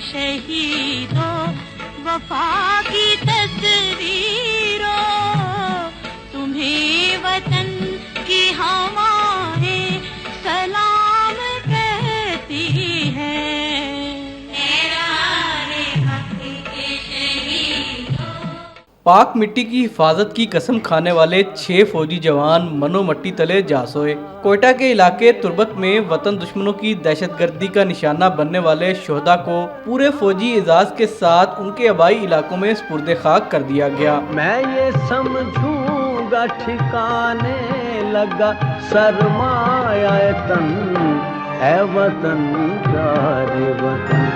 शहीदों वफा की तस्वीरों, तुम्हें वतन की हवाएं सलाम कहती है। पाक मिट्टी की हिफाजत की कसम खाने वाले 6 फौजी जवान मनो मट्टी तले जा सोए। कोयटा के इलाके तुर्बत में वतन दुश्मनों की दहशतगर्दी का निशाना बनने वाले शोहदा को पूरे फौजी एजाज के साथ उनके आबाई इलाकों में सुपुर्द खाक कर दिया गया। मैं ये समझूंगा ठिकाने लगा सरमाया तन, है वतन प्यारे वतन।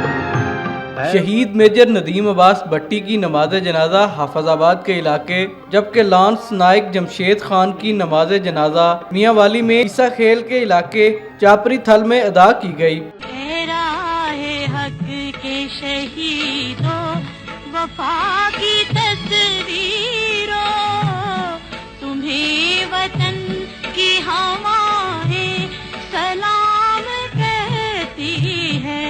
शहीद मेजर नदीम अब्बास भट्टी की नमाज जनाजा हाफिजाबाद के इलाके, जबकि लांस नाइक जमशेद खान की नमाज जनाजा मियाँ वाली में ईसा खेल के इलाके चापरी थल में अदा की गई। हक के शहीदों वफा की तस्वीरों, तुम्हें वतन की हवाएं सलाम कहती है।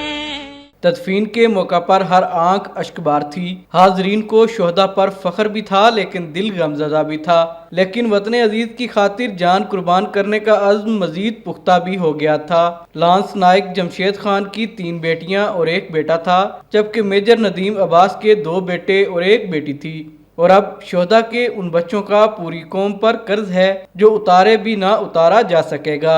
तदफीन के मौका पर हर आंख अश्कबार थी। हाजरीन को शोहदा पर फख्र भी था लेकिन दिल गमज़दा भी था। लेकिन वतन अजीज की खातिर जान कुर्बान करने का अज़्म मजीद पुख्ता भी हो गया था। लांस नाइक जमशेद खान की 3 बेटियां और 1 बेटा था, जबकि मेजर नदीम अब्बास के 2 बेटे और 1 बेटी थी। और अब शोहदा के उन बच्चों का पूरी कौम पर कर्ज है जो उतारे भी ना उतारा जा सकेगा।